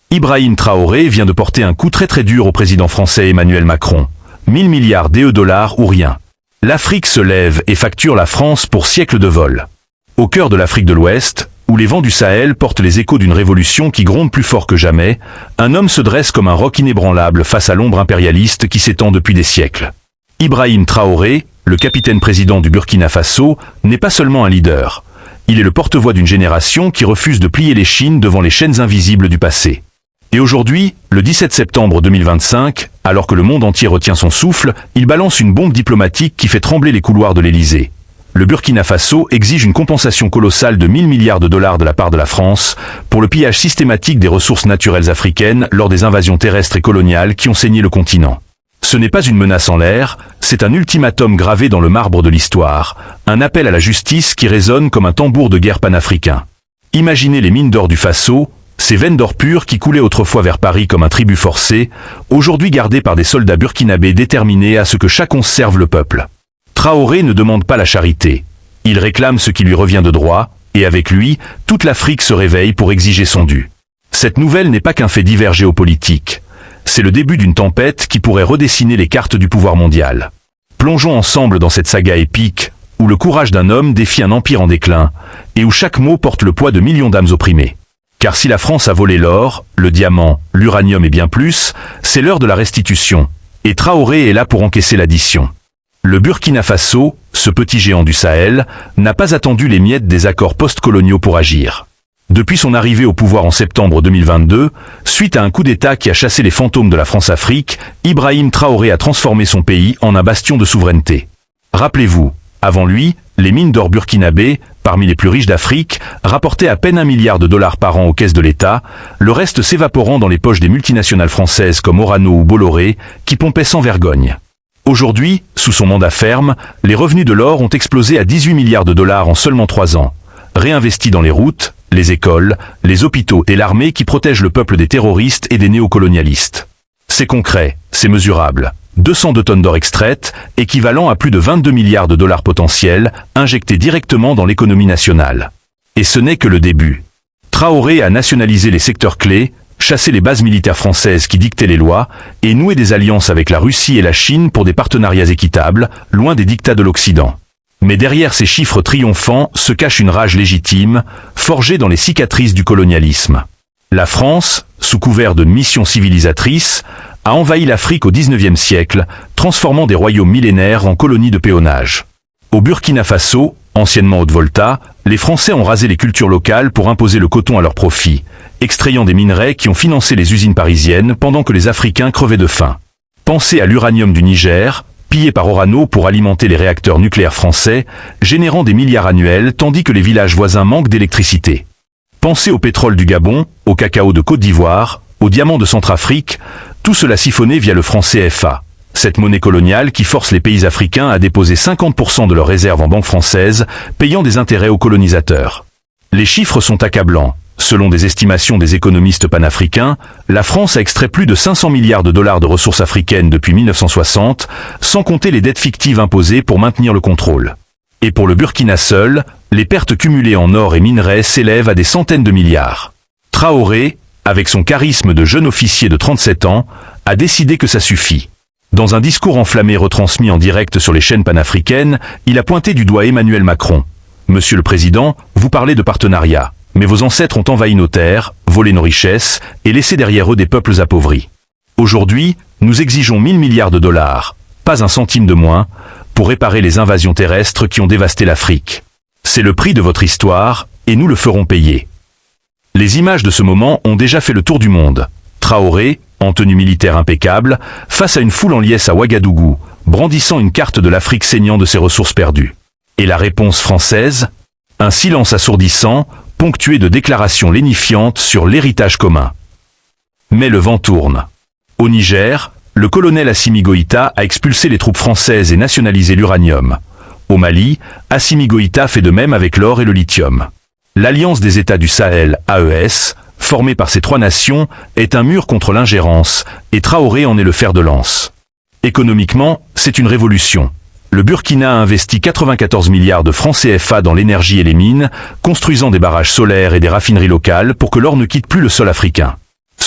Ibrahim Traoré vient de porter un coup très dur au président français Emmanuel Macron. 1000 milliards dollars ou rien. L'Afrique se lève et facture la France pour siècles de vol. Au cœur de l'Afrique de l'Ouest, où les vents du Sahel portent les échos d'une révolution qui gronde plus fort que jamais, un homme se dresse comme un roc inébranlable face à l'ombre impérialiste qui s'étend depuis des siècles. Ibrahim Traoré, le capitaine président du Burkina Faso, n'est pas seulement un leader. Il est le porte-voix d'une génération qui refuse de plier les chines devant les chaînes invisibles du passé. Et aujourd'hui, le 17 septembre 2025, alors que le monde entier retient son souffle, il balance une bombe diplomatique qui fait trembler les couloirs de l'Élysée. Le Burkina Faso exige une compensation colossale de 1000 milliards de dollars de la part de la France pour le pillage systématique des ressources naturelles africaines lors des invasions terrestres et coloniales qui ont saigné le continent. Ce n'est pas une menace en l'air, c'est un ultimatum gravé dans le marbre de l'histoire, un appel à la justice qui résonne comme un tambour de guerre panafricain. Imaginez les mines d'or du Faso, ces veines d'or pures qui coulaient autrefois vers Paris comme un tribut forcé, aujourd'hui gardées par des soldats burkinabés déterminés à ce que chacun serve le peuple. Traoré ne demande pas la charité. Il réclame ce qui lui revient de droit, et avec lui, toute l'Afrique se réveille pour exiger son dû. Cette nouvelle n'est pas qu'un fait divers géopolitique. C'est le début d'une tempête qui pourrait redessiner les cartes du pouvoir mondial. Plongeons ensemble dans cette saga épique, où le courage d'un homme défie un empire en déclin, et où chaque mot porte le poids de millions d'âmes opprimées. Car si la France a volé l'or, le diamant, l'uranium et bien plus, c'est l'heure de la restitution, et Traoré est là pour encaisser l'addition. Le Burkina Faso, ce petit géant du Sahel, n'a pas attendu les miettes des accords post-coloniaux pour agir. Depuis son arrivée au pouvoir en septembre 2022, suite à un coup d'État qui a chassé les fantômes de la France-Afrique, Ibrahim Traoré a transformé son pays en un bastion de souveraineté. Rappelez-vous, avant lui, les mines d'or burkinabées, parmi les plus riches d'Afrique, rapportaient à peine 1 milliard de dollars par an aux caisses de l'État, le reste s'évaporant dans les poches des multinationales françaises comme Orano ou Bolloré, qui pompaient sans vergogne. Aujourd'hui, sous son mandat ferme, les revenus de l'or ont explosé à 18 milliards de dollars en seulement 3 ans, réinvestis dans les routes, les écoles, les hôpitaux et l'armée qui protègent le peuple des terroristes et des néocolonialistes. C'est concret, c'est mesurable. 202 tonnes d'or extraites, équivalent à plus de 22 milliards de dollars potentiels, injectés directement dans l'économie nationale. Et ce n'est que le début. Traoré a nationalisé les secteurs clés, chassé les bases militaires françaises qui dictaient les lois, et noué des alliances avec la Russie et la Chine pour des partenariats équitables, loin des dictats de l'Occident. Mais derrière ces chiffres triomphants se cache une rage légitime, forgée dans les cicatrices du colonialisme. La France, sous couvert de mission civilisatrice, a envahi l'Afrique au XIXe siècle, transformant des royaumes millénaires en colonies de péonnage. Au Burkina Faso, anciennement Haute-Volta, les Français ont rasé les cultures locales pour imposer le coton à leur profit, extrayant des minerais qui ont financé les usines parisiennes pendant que les Africains crevaient de faim. Pensez à l'uranium du Niger, pillé par Orano pour alimenter les réacteurs nucléaires français, générant des milliards annuels tandis que les villages voisins manquent d'électricité. Pensez au pétrole du Gabon, au cacao de Côte d'Ivoire, aux diamants de Centrafrique, tout cela siphonné via le franc CFA. Cette monnaie coloniale qui force les pays africains à déposer 50% de leurs réserves en banque française, payant des intérêts aux colonisateurs. Les chiffres sont accablants. Selon des estimations des économistes panafricains, la France a extrait plus de 500 milliards de dollars de ressources africaines depuis 1960, sans compter les dettes fictives imposées pour maintenir le contrôle. Et pour le Burkina seul, les pertes cumulées en or et minerais s'élèvent à des centaines de milliards. Traoré, avec son charisme de jeune officier de 37 ans, a décidé que ça suffit. Dans un discours enflammé retransmis en direct sur les chaînes panafricaines, il a pointé du doigt Emmanuel Macron. « Monsieur le Président, vous parlez de partenariat, mais vos ancêtres ont envahi nos terres, volé nos richesses et laissé derrière eux des peuples appauvris. Aujourd'hui, nous exigeons 1000 milliards de dollars, pas un centime de moins, pour réparer les invasions terrestres qui ont dévasté l'Afrique. C'est le prix de votre histoire, et nous le ferons payer. » Les images de ce moment ont déjà fait le tour du monde. Traoré, en tenue militaire impeccable, face à une foule en liesse à Ouagadougou, brandissant une carte de l'Afrique saignant de ses ressources perdues. Et la réponse française ? Un silence assourdissant, ponctué de déclarations lénifiantes sur l'héritage commun. Mais le vent tourne. Au Niger, le colonel Assimi Goïta a expulsé les troupes françaises et nationalisé l'uranium. Au Mali, Assimi Goïta fait de même avec l'or et le lithium. L'Alliance des États du Sahel, AES, formée par ces 3 nations, est un mur contre l'ingérence, et Traoré en est le fer de lance. Économiquement, c'est une révolution. Le Burkina a investi 94 milliards de francs CFA dans l'énergie et les mines, construisant des barrages solaires et des raffineries locales pour que l'or ne quitte plus le sol africain.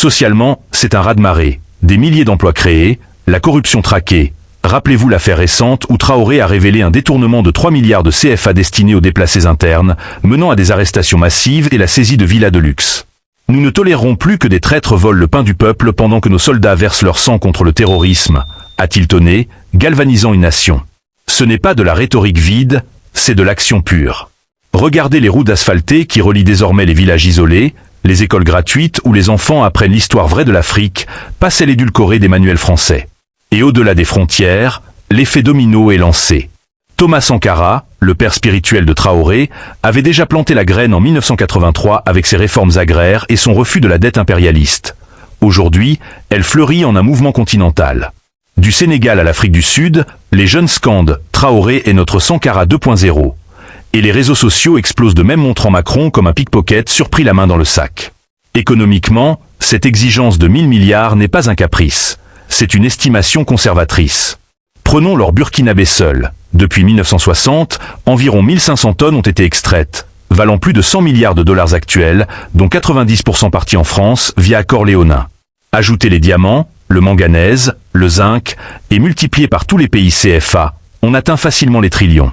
Socialement, c'est un raz-de-marée. Des milliers d'emplois créés, la corruption traquée. Rappelez-vous l'affaire récente où Traoré a révélé un détournement de 3 milliards de CFA destinés aux déplacés internes, menant à des arrestations massives et la saisie de villas de luxe. Nous ne tolérerons plus que des traîtres volent le pain du peuple pendant que nos soldats versent leur sang contre le terrorisme, a-t-il tonné, galvanisant une nation. Ce n'est pas de la rhétorique vide, c'est de l'action pure. Regardez les routes asphaltées qui relient désormais les villages isolés, les écoles gratuites où les enfants apprennent l'histoire vraie de l'Afrique, pas celle édulcorée des manuels français. Et au-delà des frontières, l'effet domino est lancé. Thomas Sankara, le père spirituel de Traoré, avait déjà planté la graine en 1983 avec ses réformes agraires et son refus de la dette impérialiste. Aujourd'hui, elle fleurit en un mouvement continental. Du Sénégal à l'Afrique du Sud, les jeunes scandent « Traoré est notre Sankara 2.0 ». Et les réseaux sociaux explosent de même montrant Macron comme un pickpocket surpris la main dans le sac. Économiquement, cette exigence de 1000 milliards n'est pas un caprice, c'est une estimation conservatrice. Prenons l'or burkinabé seul. Depuis 1960, environ 1500 tonnes ont été extraites, valant plus de 100 milliards de dollars actuels, dont 90% partis en France via accord léonin. Ajoutez les diamants, le manganèse, le zinc, et multiplié par tous les pays CFA, on atteint facilement les trillions.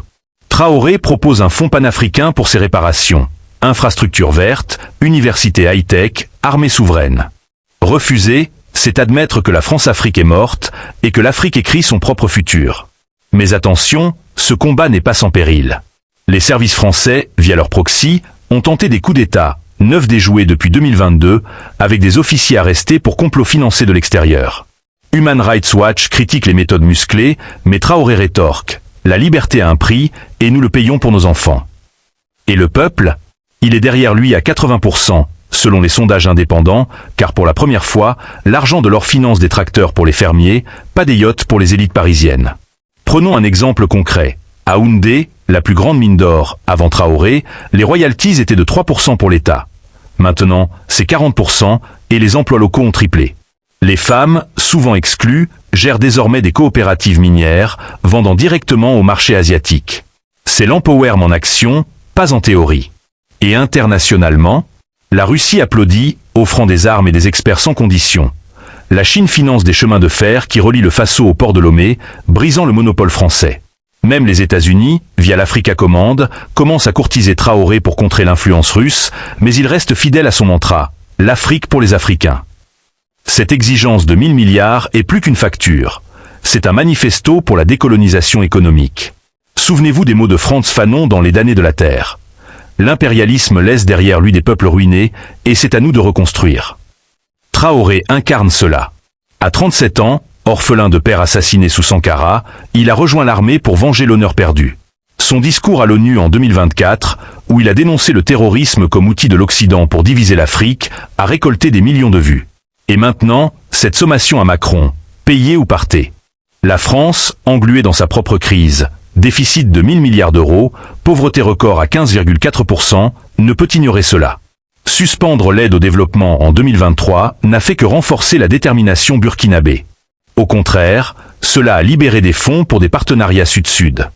Traoré propose un fonds panafricain pour ses réparations. Infrastructures vertes, universités high-tech, armée souveraine. Refuser, c'est admettre que la France-Afrique est morte et que l'Afrique écrit son propre futur. Mais attention, ce combat n'est pas sans péril. Les services français, via leur proxy, ont tenté des coups d'État, 9 déjoués depuis 2022, avec des officiers arrestés pour complot financé de l'extérieur. Human Rights Watch critique les méthodes musclées, mais Traoré rétorque. La liberté a un prix, et nous le payons pour nos enfants. Et le peuple? Il est derrière lui à 80%, selon les sondages indépendants, car pour la première fois, l'argent de l'or finance des tracteurs pour les fermiers, pas des yachts pour les élites parisiennes. Prenons un exemple concret. À Houndé, la plus grande mine d'or, avant Traoré, les royalties étaient de 3% pour l'État. Maintenant, c'est 40%, et les emplois locaux ont triplé. Les femmes, souvent exclues, gèrent désormais des coopératives minières, vendant directement au marché asiatique. C'est l'empowerment en action, pas en théorie. Et internationalement, la Russie applaudit, offrant des armes et des experts sans condition. La Chine finance des chemins de fer qui relient le Faso au port de Lomé, brisant le monopole français. Même les États-Unis, via l'Africa Commande, commencent à courtiser Traoré pour contrer l'influence russe, mais il reste fidèle à son mantra, l'Afrique pour les Africains. Cette exigence de 1000 milliards est plus qu'une facture. C'est un manifesto pour la décolonisation économique. Souvenez-vous des mots de Frantz Fanon dans Les damnés de la terre. L'impérialisme laisse derrière lui des peuples ruinés, et c'est à nous de reconstruire. Traoré incarne cela. À 37 ans, orphelin de père assassiné sous Sankara, il a rejoint l'armée pour venger l'honneur perdu. Son discours à l'ONU en 2024, où il a dénoncé le terrorisme comme outil de l'Occident pour diviser l'Afrique, a récolté des millions de vues. Et maintenant, cette sommation à Macron, payez ou partez. La France, engluée dans sa propre crise, déficit de 1000 milliards d'euros, pauvreté record à 15,4%, ne peut ignorer cela. Suspendre l'aide au développement en 2023 n'a fait que renforcer la détermination burkinabé. Au contraire, cela a libéré des fonds pour des partenariats sud-sud.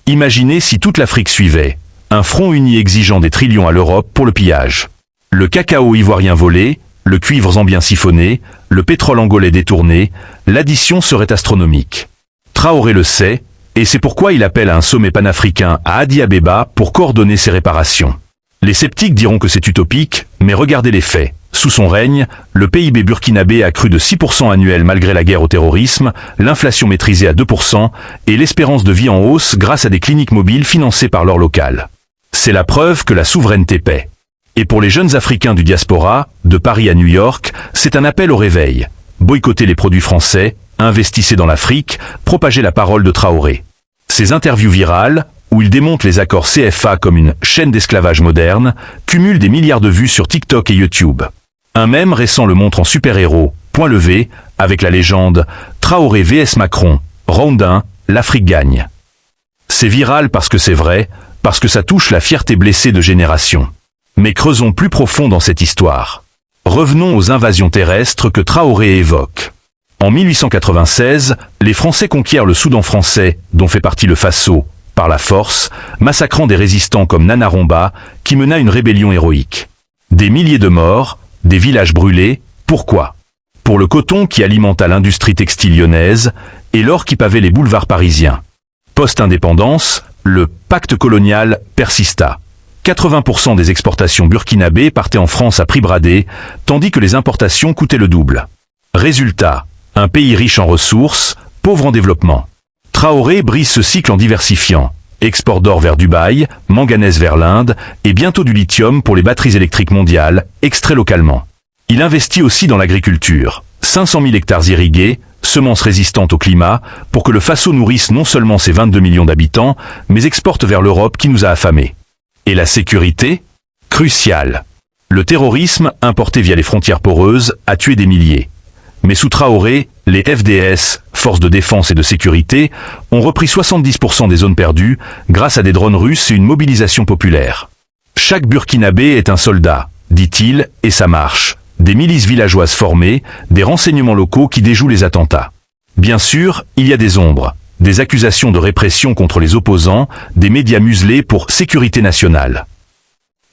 Imaginez si toute l'Afrique suivait, un front uni exigeant des trillions à l'Europe pour le pillage. Le cacao ivoirien volé, le cuivre zambien siphonné, le pétrole angolais détourné, l'addition serait astronomique. Traoré le sait, et c'est pourquoi il appelle à un sommet panafricain à Addis Abeba pour coordonner ses réparations. Les sceptiques diront que c'est utopique, mais regardez les faits. Sous son règne, le PIB burkinabé a cru de 6% annuel malgré la guerre au terrorisme, l'inflation maîtrisée à 2% et l'espérance de vie en hausse grâce à des cliniques mobiles financées par l'or local. C'est la preuve que la souveraineté paie. Et pour les jeunes Africains du diaspora, de Paris à New York, c'est un appel au réveil. Boycottez les produits français, investissez dans l'Afrique, propagez la parole de Traoré. Ces interviews virales, où il démonte les accords CFA comme une chaîne d'esclavage moderne, cumulent des milliards de vues sur TikTok et YouTube. Un mème récent le montre en super-héros, point levé, avec la légende « Traoré vs Macron, round 1, l'Afrique gagne ». C'est viral parce que c'est vrai, parce que ça touche la fierté blessée de générations. Mais creusons plus profond dans cette histoire. Revenons aux invasions terrestres que Traoré évoque. En 1896, les Français conquièrent le Soudan français, dont fait partie le Faso, par la force, massacrant des résistants comme Nana Romba, qui mena une rébellion héroïque. Des milliers de morts, des villages brûlés, Pourquoi? Pour le coton qui alimenta l'industrie textile lyonnaise et l'or qui pavait les boulevards parisiens. Post-indépendance, le pacte colonial persista. 80% des exportations burkinabées partaient en France à prix bradé, tandis que les importations coûtaient le double. Résultat, un pays riche en ressources, pauvre en développement. Traoré brise ce cycle en diversifiant. Export d'or vers Dubaï, manganèse vers l'Inde, et bientôt du lithium pour les batteries électriques mondiales, extraits localement. Il investit aussi dans l'agriculture. 500 000 hectares irrigués, semences résistantes au climat, pour que le Faso nourrisse non seulement ses 22 millions d'habitants, mais exporte vers l'Europe qui nous a affamés. Et la sécurité? Cruciale. Le terrorisme, importé via les frontières poreuses, a tué des milliers. Mais sous Traoré, les FDS, forces de défense et de sécurité, ont repris 70% des zones perdues grâce à des drones russes et une mobilisation populaire. Chaque Burkinabé est un soldat, dit-il, et ça marche. Des milices villageoises formées, des renseignements locaux qui déjouent les attentats. Bien sûr, il y a des ombres, des accusations de répression contre les opposants, des médias muselés pour sécurité nationale.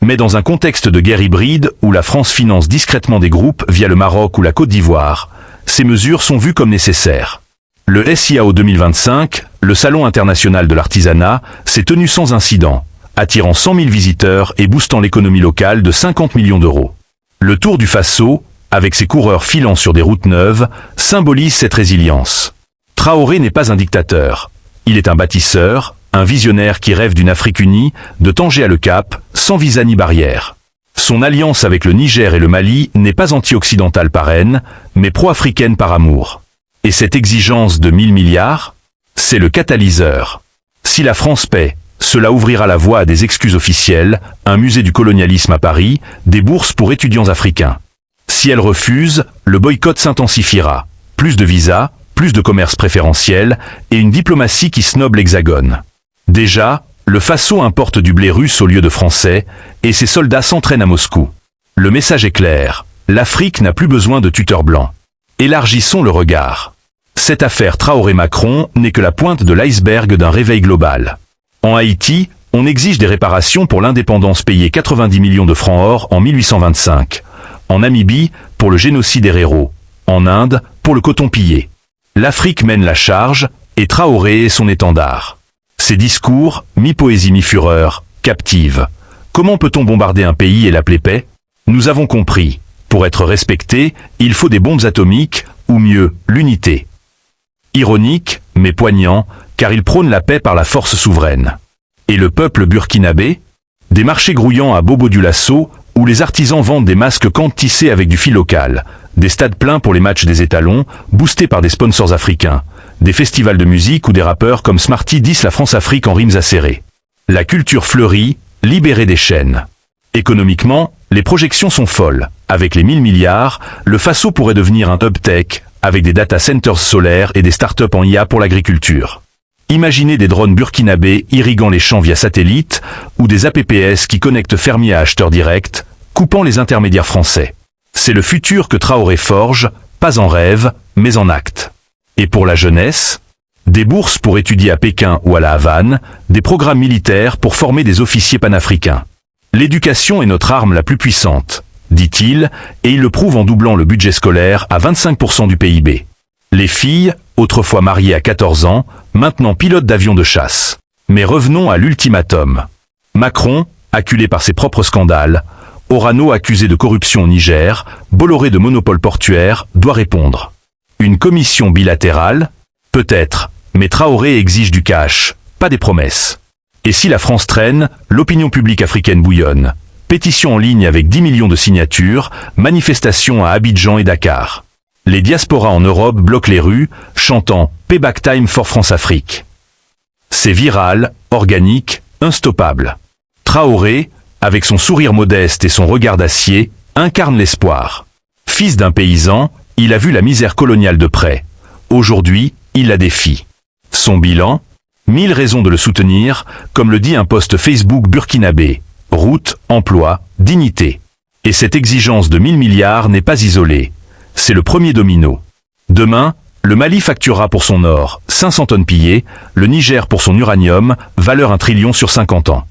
Mais dans un contexte de guerre hybride où la France finance discrètement des groupes via le Maroc ou la Côte d'Ivoire, ces mesures sont vues comme nécessaires. Le SIAO 2025, le Salon international de l'artisanat, s'est tenu sans incident, attirant 100 000 visiteurs et boostant l'économie locale de 50 millions d'euros. Le Tour du Faso, avec ses coureurs filant sur des routes neuves, symbolise cette résilience. Traoré n'est pas un dictateur. Il est un bâtisseur, un visionnaire qui rêve d'une Afrique unie, de Tanger à Le Cap, sans visa ni barrière. Son alliance avec le Niger et le Mali n'est pas anti-occidentale par haine, mais pro-africaine par amour. Et cette exigence de 1000 milliards, c'est le catalyseur. Si la France paie, cela ouvrira la voie à des excuses officielles, un musée du colonialisme à Paris, des bourses pour étudiants africains. Si elle refuse, le boycott s'intensifiera. Plus de visas, plus de commerce préférentiel et une diplomatie qui snobe l'Hexagone. Déjà, le Faso importe du blé russe au lieu de français, et ses soldats s'entraînent à Moscou. Le message est clair, l'Afrique n'a plus besoin de tuteurs blancs. Élargissons le regard. Cette affaire Traoré-Macron n'est que la pointe de l'iceberg d'un réveil global. En Haïti, on exige des réparations pour l'indépendance payée 90 millions de francs or en 1825. En Namibie, pour le génocide Herero. En Inde, pour le coton pillé. L'Afrique mène la charge, et Traoré est son étendard. Ses discours, mi-poésie mi-fureur, captivent. Comment peut-on bombarder un pays et l'appeler paix? Nous avons compris. Pour être respecté, il faut des bombes atomiques, ou mieux, l'unité. Ironique, mais poignant, car il prône la paix par la force souveraine. Et le peuple burkinabé? Des marchés grouillants à Bobo-Dioulasso, où les artisans vendent des masques cantes tissés avec du fil local, des stades pleins pour les matchs des étalons, boostés par des sponsors africains, des festivals de musique où des rappeurs comme Smarty dissent la France-Afrique en rimes acérées. La culture fleurit, libérée des chaînes. Économiquement, les projections sont folles. Avec les 1000 milliards, le Faso pourrait devenir un hub tech, avec des data centers solaires et des startups en IA pour l'agriculture. Imaginez des drones burkinabés irriguant les champs via satellite, ou des APPS qui connectent fermiers à acheteurs directs, coupant les intermédiaires français. C'est le futur que Traoré forge, pas en rêve, mais en acte. Et pour la jeunesse? Des bourses pour étudier à Pékin ou à la Havane, des programmes militaires pour former des officiers panafricains. L'éducation est notre arme la plus puissante, dit-il, et il le prouve en doublant le budget scolaire à 25% du PIB. Les filles, autrefois mariées à 14 ans, maintenant pilotes d'avions de chasse. Mais revenons à l'ultimatum. Macron, acculé par ses propres scandales, Orano accusé de corruption au Niger, Bolloré de monopole portuaire, doit répondre. Une commission bilatérale? Peut-être, mais Traoré exige du cash, pas des promesses. Et si la France traîne, l'opinion publique africaine bouillonne. Pétition en ligne avec 10 millions de signatures, manifestations à Abidjan et Dakar. Les diasporas en Europe bloquent les rues, chantant « Payback Time for France-Afrique ». C'est viral, organique, unstoppable. Traoré, avec son sourire modeste et son regard d'acier, incarne l'espoir. Fils d'un paysan, il a vu la misère coloniale de près. Aujourd'hui, il la défie. Son bilan? 1000 raisons de le soutenir, comme le dit un post Facebook burkinabé. Route, emploi, dignité. Et cette exigence de 1000 milliards n'est pas isolée. C'est le premier domino. Demain, le Mali facturera pour son or 500 tonnes pillées, le Niger pour son uranium, valeur 1 trillion sur 50 ans.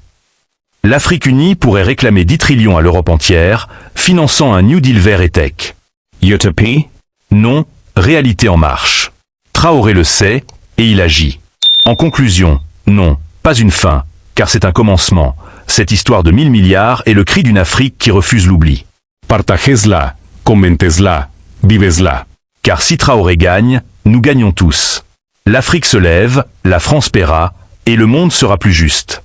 L'Afrique unie pourrait réclamer 10 trillions à l'Europe entière, finançant un New Deal vert et tech. Utopie? Non, réalité en marche. Traoré le sait, et il agit. En conclusion, non, pas une fin, car c'est un commencement. Cette histoire de 1000 milliards est le cri d'une Afrique qui refuse l'oubli. Partagesla, commentesla, vivesla. Car si Traoré gagne, nous gagnons tous. L'Afrique se lève, la France paiera, et le monde sera plus juste.